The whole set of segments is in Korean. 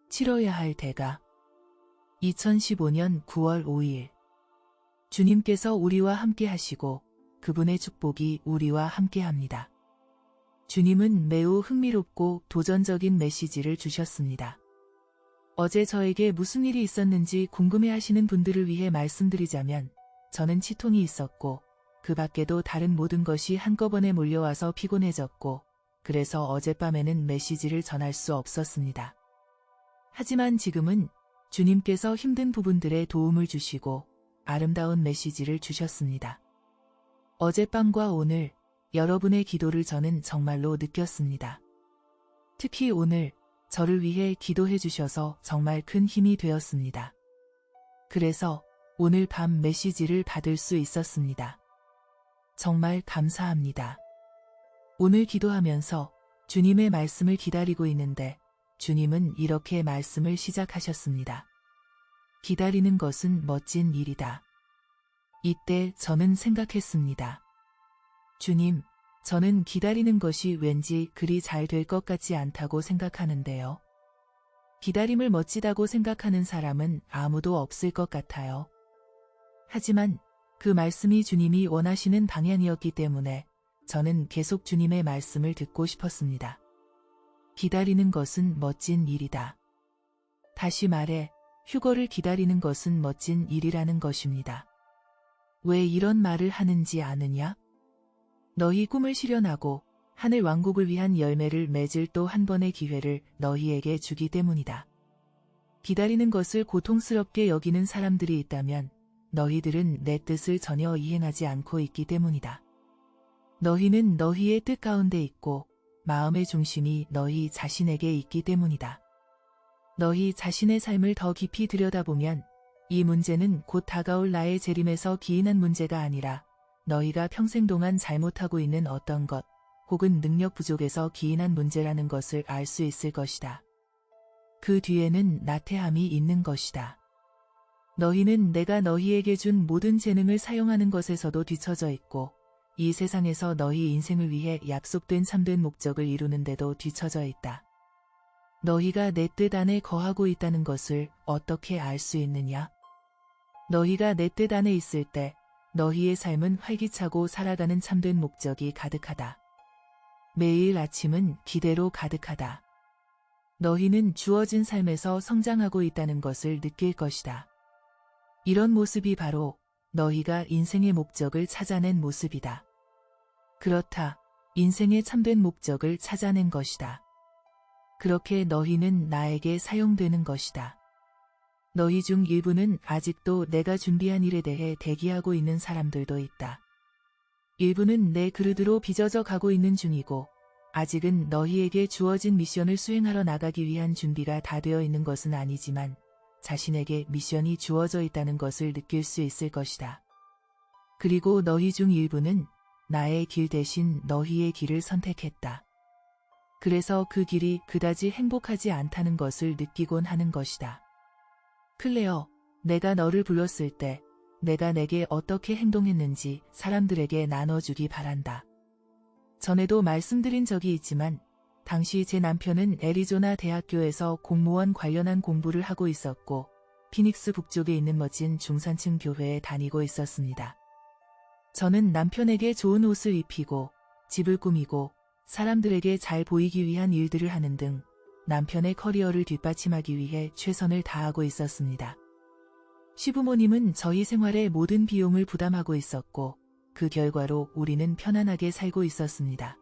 치러야 할 대가. 2015년 9월 5일. 주님께서 우리와 함께 하시고 그분의 축복이 우리와 함께 합니다. 주님은 매우 흥미롭고 도전적인 메시지를 주셨습니다. 어제 저에게 무슨 일이 있었는지 궁금해하시는 분들을 위해 말씀드리자면 저는 치통이 있었고 그 밖에도 다른 모든 것이 한꺼번에 몰려와서 피곤해졌고 그래서 어젯밤에는 메시지를 전할 수 없었습니다. 하지만 지금은 주님께서 힘든 부분들에 도움을 주시고 아름다운 메시지를 주셨습니다. 어젯밤과 오늘 여러분의 기도를 저는 정말로 느꼈습니다. 특히 오늘 저를 위해 기도해 주셔서 정말 큰 힘이 되었습니다. 그래서 오늘 밤 메시지를 받을 수 있었습니다. 정말 감사합니다. 오늘 기도하면서 주님의 말씀을 기다리고 있는데 주님은 이렇게 말씀을 시작하셨습니다. 기다리는 것은 멋진 일이다. 이때 저는 생각했습니다. 주님, 저는 기다리는 것이 왠지 그리 잘 될 것 같지 않다고 생각하는데요. 기다림을 멋지다고 생각하는 사람은 아무도 없을 것 같아요. 하지만 그 말씀이 주님이 원하시는 방향이었기 때문에 저는 계속 주님의 말씀을 듣고 싶었습니다. 기다리는 것은 멋진 일이다. 다시 말해, 휴거를 기다리는 것은 멋진 일이라는 것입니다. 왜 이런 말을 하는지 아느냐? 너희 꿈을 실현하고 하늘 왕국을 위한 열매를 맺을 또 한 번의 기회를 너희에게 주기 때문이다. 기다리는 것을 고통스럽게 여기는 사람들이 있다면 너희들은 내 뜻을 전혀 이행하지 않고 있기 때문이다. 너희는 너희의 뜻 가운데 있고 마음의 중심이 너희 자신에게 있기 때문이다. 너희 자신의 삶을 더 깊이 들여다보면 이 문제는 곧 다가올 나의 재림에서 기인한 문제가 아니라 너희가 평생 동안 잘못하고 있는 어떤 것 혹은 능력 부족에서 기인한 문제라는 것을 알 수 있을 것이다. 그 뒤에는 나태함이 있는 것이다. 너희는 내가 너희에게 준 모든 재능을 사용하는 것에서도 뒤처져 있고 이 세상에서 너희 인생을 위해 약속된 참된 목적을 이루는데도 뒤처져 있다. 너희가 내 뜻 안에 거하고 있다는 것을 어떻게 알 수 있느냐? 너희가 내 뜻 안에 있을 때 너희의 삶은 활기차고 살아가는 참된 목적이 가득하다. 매일 아침은 기대로 가득하다. 너희는 주어진 삶에서 성장하고 있다는 것을 느낄 것이다. 이런 모습이 바로 너희가 인생의 목적을 찾아낸 모습이다. 그렇다. 인생의 참된 목적을 찾아낸 것이다. 그렇게 너희는 나에게 사용되는 것이다. 너희 중 일부는 아직도 내가 준비한 일에 대해 대기하고 있는 사람들도 있다. 일부는 내 그릇으로 빚어져 가고 있는 중이고 아직은 너희에게 주어진 미션을 수행하러 나가기 위한 준비가 다 되어 있는 것은 아니지만 자신에게 미션이 주어져 있다는 것을 느낄 수 있을 것이다. 그리고 너희 중 일부는 나의 길 대신 너희의 길을 선택했다. 그래서 그 길이 그다지 행복하지 않다는 것을 느끼곤 하는 것이다. 클레어, 내가 너를 불렀을 때 내가 내게 어떻게 행동했는지 사람들에게 나눠주기 바란다. 전에도 말씀드린 적이 있지만 당시 제 남편은 애리조나 대학교에서 공무원 관련한 공부를 하고 있었고 피닉스 북쪽에 있는 멋진 중산층 교회에 다니고 있었습니다. 저는 남편에게 좋은 옷을 입히고 집을 꾸미고 사람들에게 잘 보이기 위한 일들을 하는 등 남편의 커리어를 뒷받침하기 위해 최선을 다하고 있었습니다. 시부모님은 저희 생활의 모든 비용을 부담하고 있었고 그 결과로 우리는 편안하게 살고 있었습니다.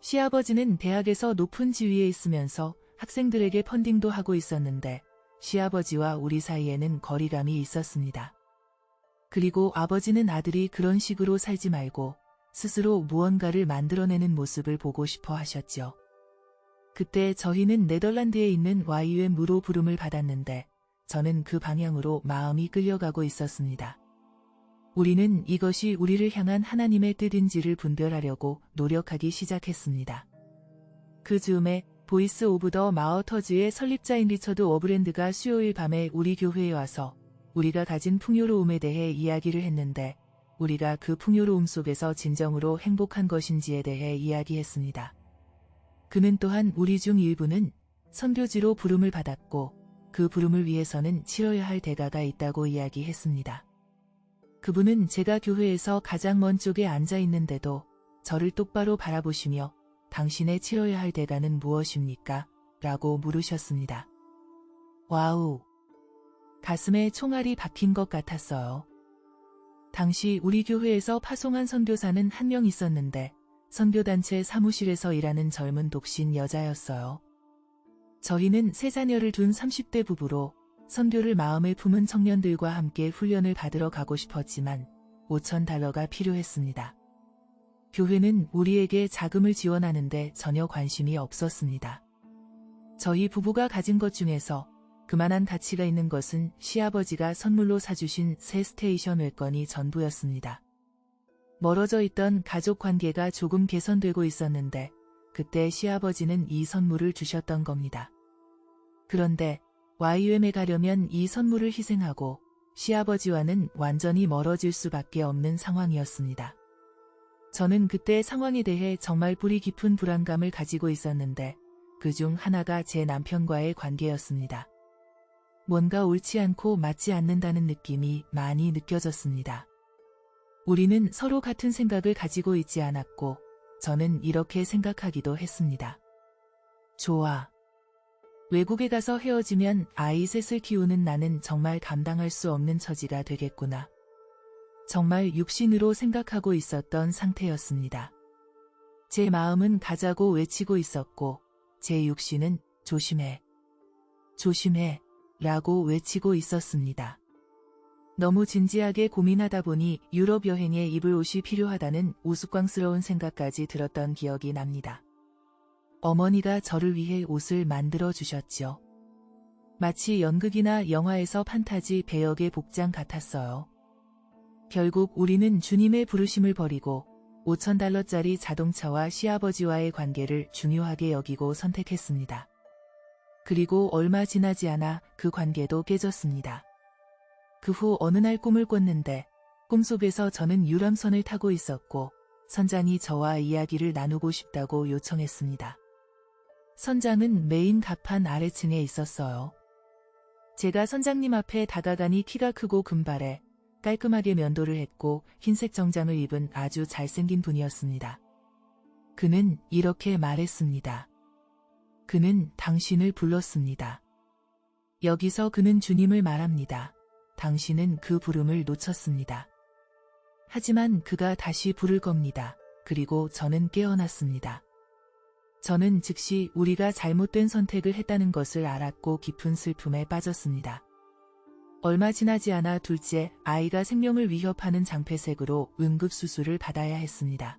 시아버지는 대학에서 높은 지위에 있으면서 학생들에게 펀딩도 하고 있었는데 시아버지와 우리 사이에는 거리감이 있었습니다. 그리고 아버지는 아들이 그런 식으로 살지 말고 스스로 무언가를 만들어내는 모습을 보고 싶어 하셨죠. 그때 저희는 네덜란드에 있는 YUM으로 부름을 받았는데 저는 그 방향으로 마음이 끌려가고 있었습니다. 우리는 이것이 우리를 향한 하나님의 뜻인지를 분별하려고 노력하기 시작했습니다. 그 즈음에 보이스 오브 더 마어터즈의 설립자인 리처드 워브랜드가 수요일 밤에 우리 교회에 와서 우리가 가진 풍요로움에 대해 이야기를 했는데 우리가 그 풍요로움 속에서 진정으로 행복한 것인지에 대해 이야기했습니다. 그는 또한 우리 중 일부는 선교지로 부름을 받았고 그 부름을 위해서는 치러야 할 대가가 있다고 이야기했습니다. 그분은 제가 교회에서 가장 먼 쪽에 앉아 있는데도 저를 똑바로 바라보시며 당신의 치러야 할 대가는 무엇입니까? 라고 물으셨습니다. 와우! 가슴에 총알이 박힌 것 같았어요. 당시 우리 교회에서 파송한 선교사는 한 명 있었는데 선교단체 사무실에서 일하는 젊은 독신 여자였어요. 저희는 세 자녀를 둔 30대 부부로 선교를 마음에 품은 청년들과 함께 훈련을 받으러 가고 싶었지만 $5,000가 필요했습니다. 교회는 우리에게 자금을 지원하는데 전혀 관심이 없었습니다. 저희 부부가 가진 것 중에서 그만한 가치가 있는 것은 시아버지가 선물로 사주신 새 스테이션 외건이 전부였습니다. 멀어져 있던 가족 관계가 조금 개선되고 있었는데 그때 시아버지는 이 선물을 주셨던 겁니다. 그런데 YUM에 가려면 이 선물을 희생하고 시아버지와는 완전히 멀어질 수밖에 없는 상황이었습니다. 저는 그때 상황에 대해 정말 뿌리 깊은 불안감을 가지고 있었는데 그중 하나가 제 남편과의 관계였습니다. 뭔가 옳지 않고 맞지 않는다는 느낌이 많이 느껴졌습니다. 우리는 서로 같은 생각을 가지고 있지 않았고 저는 이렇게 생각하기도 했습니다. 좋아. 외국에 가서 헤어지면 아이 셋을 키우는 나는 정말 감당할 수 없는 처지가 되겠구나. 정말 육신으로 생각하고 있었던 상태였습니다. 제 마음은 가자고 외치고 있었고 제 육신은 조심해. 조심해. 라고 외치고 있었습니다. 너무 진지하게 고민하다 보니 유럽 여행에 입을 옷이 필요하다는 우스꽝스러운 생각까지 들었던 기억이 납니다. 어머니가 저를 위해 옷을 만들어 주셨죠. 마치 연극이나 영화에서 판타지 배역의 복장 같았어요. 결국 우리는 주님의 부르심을 버리고 $5,000짜리 자동차와 시아버지와의 관계를 중요하게 여기고 선택했습니다. 그리고 얼마 지나지 않아 그 관계도 깨졌습니다. 그 후 어느 날 꿈을 꿨는데 꿈속에서 저는 유람선을 타고 있었고 선장이 저와 이야기를 나누고 싶다고 요청했습니다. 선장은 메인 갑판 아래층에 있었어요. 제가 선장님 앞에 다가가니 키가 크고 금발에 깔끔하게 면도를 했고 흰색 정장을 입은 아주 잘생긴 분이었습니다. 그는 이렇게 말했습니다. 그는 당신을 불렀습니다. 여기서 그는 주님을 말합니다. 당신은 그 부름을 놓쳤습니다. 하지만 그가 다시 부를 겁니다. 그리고 저는 깨어났습니다. 저는 즉시 우리가 잘못된 선택을 했다는 것을 알았고 깊은 슬픔에 빠졌습니다. 얼마 지나지 않아 둘째 아이가 생명을 위협하는 장폐색으로 응급수술을 받아야 했습니다.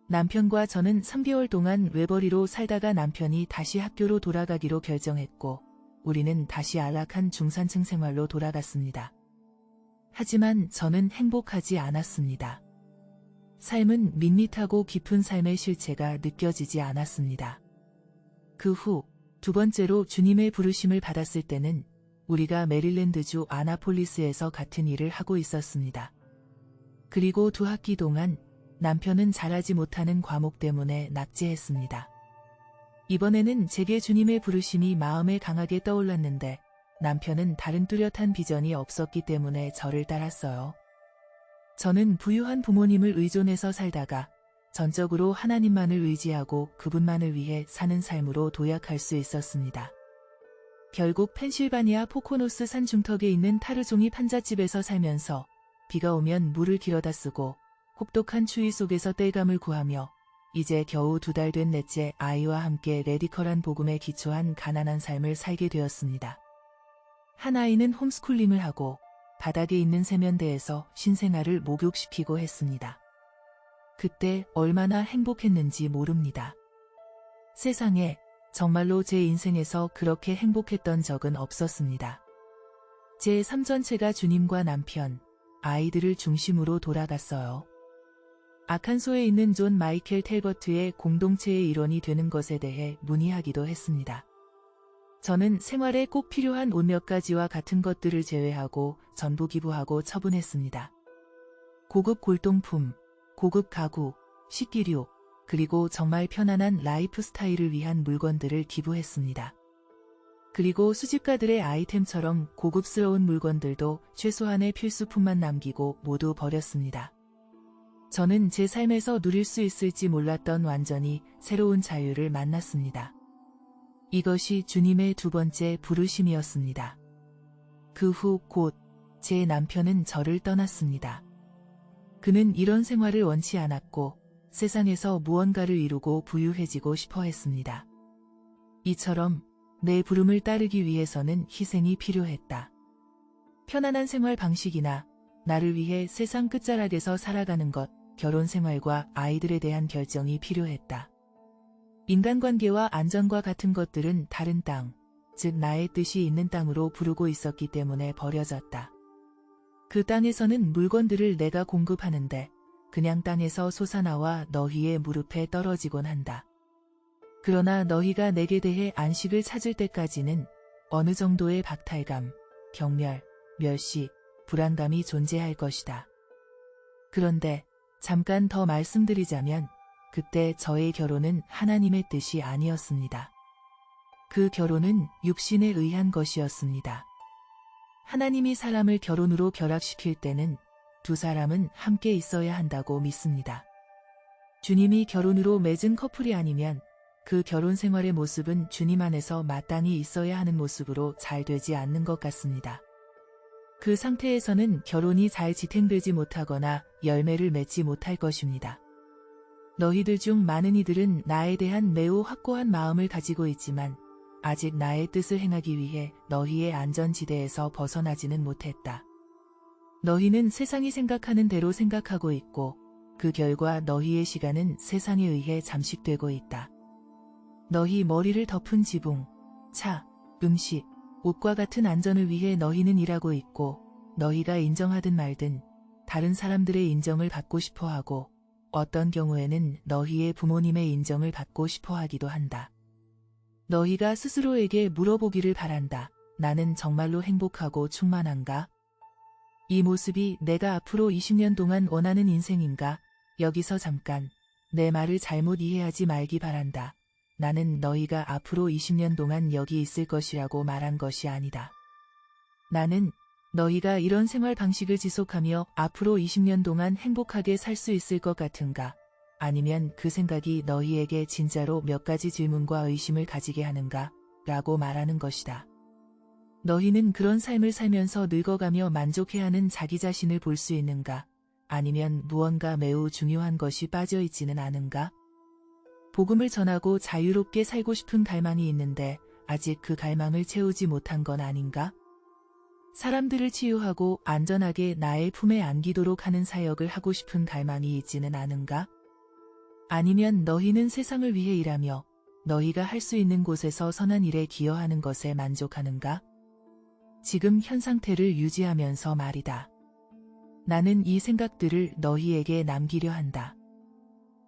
남편과 저는 3개월 동안 외벌이로 살다가 남편이 다시 학교로 돌아가기로 결정했고 우리는 다시 안락한 중산층 생활로 돌아갔습니다. 하지만 저는 행복하지 않았습니다. 삶은 밋밋하고 깊은 삶의 실체가 느껴지지 않았습니다. 그 후 두 번째로 주님의 부르심을 받았을 때는 우리가 메릴랜드주 아나폴리스에서 같은 일을 하고 있었습니다. 그리고 2학기 동안 남편은 잘하지 못하는 과목 때문에 낙제했습니다. 이번에는 제게 주님의 부르심이 마음에 강하게 떠올랐는데 남편은 다른 뚜렷한 비전이 없었기 때문에 저를 따랐어요. 저는 부유한 부모님을 의존해서 살다가 전적으로 하나님만을 의지하고 그분만을 위해 사는 삶으로 도약할 수 있었습니다. 결국 펜실바니아 포코노스 산 중턱에 있는 타르종이 판잣집에서 살면서 비가 오면 물을 길어다 쓰고 혹독한 추위 속에서 땔감을 구하며 이제 겨우 2달 된 넷째 아이와 함께 레디컬한 복음에 기초한 가난한 삶을 살게 되었습니다. 한 아이는 홈스쿨링을 하고 바닥에 있는 세면대에서 신생아를 목욕시키고 했습니다. 그때 얼마나 행복했는지 모릅니다. 세상에 정말로 제 인생에서 그렇게 행복했던 적은 없었습니다. 제 삶 전체가 주님과 남편, 아이들을 중심으로 돌아갔어요. 아칸소에 있는 존 마이켈 텔버트의 공동체의 일원이 되는 것에 대해 문의하기도 했습니다. 저는 생활에 꼭 필요한 옷 몇 가지와 같은 것들을 제외하고 전부 기부하고 처분했습니다. 고급 골동품, 고급 가구, 식기류, 그리고 정말 편안한 라이프 스타일을 위한 물건들을 기부했습니다. 그리고 수집가들의 아이템처럼 고급스러운 물건들도 최소한의 필수품만 남기고 모두 버렸습니다. 저는 제 삶에서 누릴 수 있을지 몰랐던 완전히 새로운 자유를 만났습니다. 이것이 주님의 두 번째 부르심이었습니다. 그 후 곧 제 남편은 저를 떠났습니다. 그는 이런 생활을 원치 않았고 세상에서 무언가를 이루고 부유해지고 싶어 했습니다. 이처럼 내 부름을 따르기 위해서는 희생이 필요했다. 편안한 생활 방식이나 나를 위해 세상 끝자락에서 살아가는 것, 결혼 생활과 아이들에 대한 결정이 필요했다. 인간관계와 안전과 같은 것들은 다른 땅, 즉 나의 뜻이 있는 땅으로 부르고 있었기 때문에 버려졌다. 그 땅에서는 물건들을 내가 공급하는데 그냥 땅에서 솟아나와 너희의 무릎에 떨어지곤 한다. 그러나 너희가 내게 대해 안식을 찾을 때까지는 어느 정도의 박탈감, 경멸, 멸시, 불안감이 존재할 것이다. 그런데 잠깐 더 말씀드리자면 그때 저의 결혼은 하나님의 뜻이 아니었습니다. 그 결혼은 육신에 의한 것이었습니다. 하나님이 사람을 결혼으로 결합시킬 때는 두 사람은 함께 있어야 한다고 믿습니다. 주님이 결혼으로 맺은 커플이 아니면 그 결혼 생활의 모습은 주님 안에서 마땅히 있어야 하는 모습으로 잘 되지 않는 것 같습니다. 그 상태에서는 결혼이 잘 지탱되지 못하거나 열매를 맺지 못할 것입니다. 너희들 중 많은 이들은 나에 대한 매우 확고한 마음을 가지고 있지만 아직 나의 뜻을 행하기 위해 너희의 안전지대에서 벗어나지는 못했다. 너희는 세상이 생각하는 대로 생각하고 있고 그 결과 너희의 시간은 세상에 의해 잠식되고 있다. 너희 머리를 덮은 지붕, 차, 음식, 옷과 같은 안전을 위해 너희는 일하고 있고 너희가 인정하든 말든 다른 사람들의 인정을 받고 싶어 하고 어떤 경우에는 너희의 부모님의 인정을 받고 싶어 하기도 한다. 너희가 스스로에게 물어보기를 바란다. 나는 정말로 행복하고 충만한가? 이 모습이 내가 앞으로 20년 동안 원하는 인생인가? 여기서 잠깐 내 말을 잘못 이해하지 말기 바란다. 나는 너희가 앞으로 20년 동안 여기 있을 것이라고 말한 것이 아니다. 나는 너희가 이런 생활 방식을 지속하며 앞으로 20년 동안 행복하게 살 수 있을 것 같은가? 아니면 그 생각이 너희에게 진짜로 몇 가지 질문과 의심을 가지게 하는가? 라고 말하는 것이다. 너희는 그런 삶을 살면서 늙어가며 만족해하는 자기 자신을 볼 수 있는가? 아니면 무언가 매우 중요한 것이 빠져 있지는 않은가? 복음을 전하고 자유롭게 살고 싶은 갈망이 있는데 아직 그 갈망을 채우지 못한 건 아닌가? 사람들을 치유하고 안전하게 나의 품에 안기도록 하는 사역을 하고 싶은 갈망이 있지는 않은가? 아니면 너희는 세상을 위해 일하며 너희가 할 수 있는 곳에서 선한 일에 기여하는 것에 만족하는가? 지금 현 상태를 유지하면서 말이다. 나는 이 생각들을 너희에게 남기려 한다.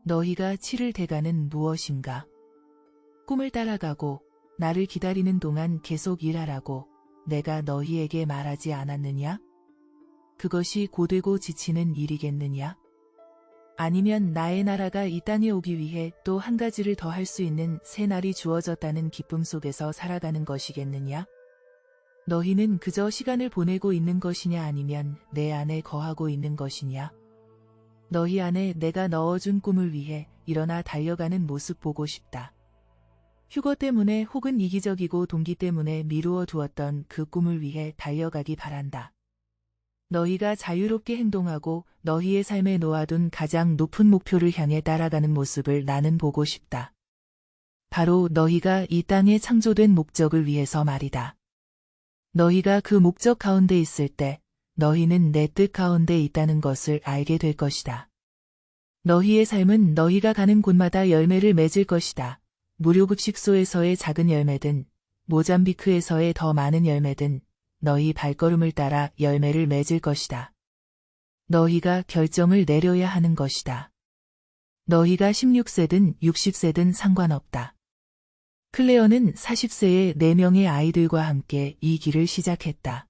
너희가 치를 대가는 무엇인가? 꿈을 따라가고 나를 기다리는 동안 계속 일하라고 내가 너희에게 말하지 않았느냐? 그것이 고되고 지치는 일이겠느냐? 아니면 나의 나라가 이 땅에 오기 위해 또 한 가지를 더 할 수 있는 새 날이 주어졌다는 기쁨 속에서 살아가는 것이겠느냐? 너희는 그저 시간을 보내고 있는 것이냐 아니면 내 안에 거하고 있는 것이냐? 너희 안에 내가 넣어준 꿈을 위해 일어나 달려가는 모습 보고 싶다. 휴거 때문에 혹은 이기적이고 동기 때문에 미루어 두었던 그 꿈을 위해 달려가기 바란다. 너희가 자유롭게 행동하고 너희의 삶에 놓아둔 가장 높은 목표를 향해 따라가는 모습을 나는 보고 싶다. 바로 너희가 이 땅에 창조된 목적을 위해서 말이다. 너희가 그 목적 가운데 있을 때 너희는 내 뜻 가운데 있다는 것을 알게 될 것이다. 너희의 삶은 너희가 가는 곳마다 열매를 맺을 것이다. 무료급식소에서의 작은 열매든 모잠비크에서의 더 많은 열매든 너희 발걸음을 따라 열매를 맺을 것이다. 너희가 결정을 내려야 하는 것이다. 너희가 16세든 60세든 상관없다. 클레어는 40세의 4명의 아이들과 함께 이 길을 시작했다.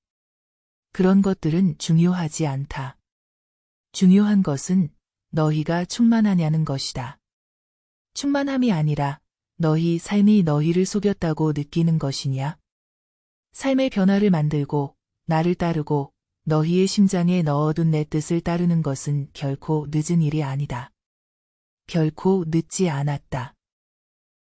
그런 것들은 중요하지 않다. 중요한 것은 너희가 충만하냐는 것이다. 충만함이 아니라 너희 삶이 너희를 속였다고 느끼는 것이냐? 삶의 변화를 만들고 나를 따르고 너희의 심장에 넣어둔 내 뜻을 따르는 것은 결코 늦은 일이 아니다. 결코 늦지 않았다.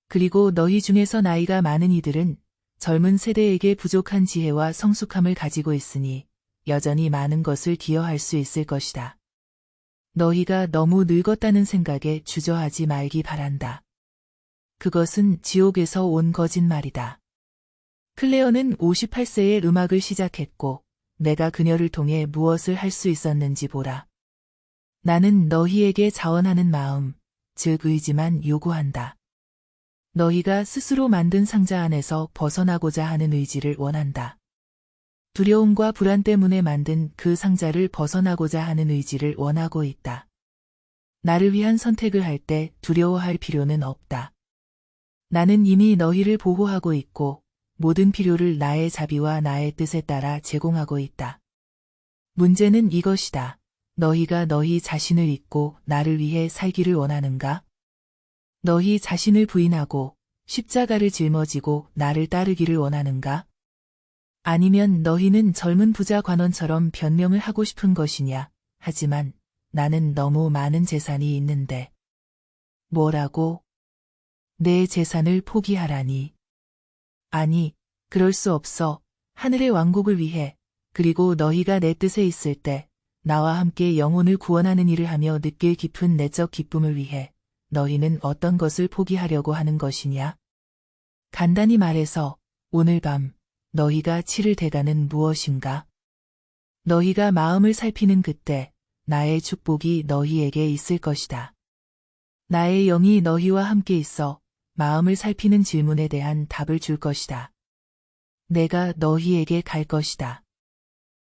그리고 너희 중에서 나이가 많은 이들은 젊은 세대에게 부족한 지혜와 성숙함을 가지고 있으니 여전히 많은 것을 기여할 수 있을 것이다. 너희가 너무 늙었다는 생각에 주저하지 말기 바란다. 그것은 지옥에서 온 거짓말이다. 클레어는 58세에 음악을 시작했고 내가 그녀를 통해 무엇을 할 수 있었는지 보라. 나는 너희에게 자원하는 마음, 즉 의지만 요구한다. 너희가 스스로 만든 상자 안에서 벗어나고자 하는 의지를 원한다. 두려움과 불안 때문에 만든 그 상자를 벗어나고자 하는 의지를 원하고 있다. 나를 위한 선택을 할 때 두려워할 필요는 없다. 나는 이미 너희를 보호하고 있고 모든 필요를 나의 자비와 나의 뜻에 따라 제공하고 있다. 문제는 이것이다. 너희가 너희 자신을 잊고 나를 위해 살기를 원하는가? 너희 자신을 부인하고 십자가를 짊어지고 나를 따르기를 원하는가? 아니면 너희는 젊은 부자 관원처럼 변명을 하고 싶은 것이냐? 하지만 나는 너무 많은 재산이 있는데. 뭐라고? 내 재산을 포기하라니. 아니, 그럴 수 없어. 하늘의 왕국을 위해, 그리고 너희가 내 뜻에 있을 때 나와 함께 영혼을 구원하는 일을 하며 느낄 깊은 내적 기쁨을 위해 너희는 어떤 것을 포기하려고 하는 것이냐? 간단히 말해서 오늘 밤 너희가 치를 대가는 무엇인가? 너희가 마음을 살피는 그때 나의 축복이 너희에게 있을 것이다. 나의 영이 너희와 함께 있어 마음을 살피는 질문에 대한 답을 줄 것이다. 내가 너희에게 갈 것이다.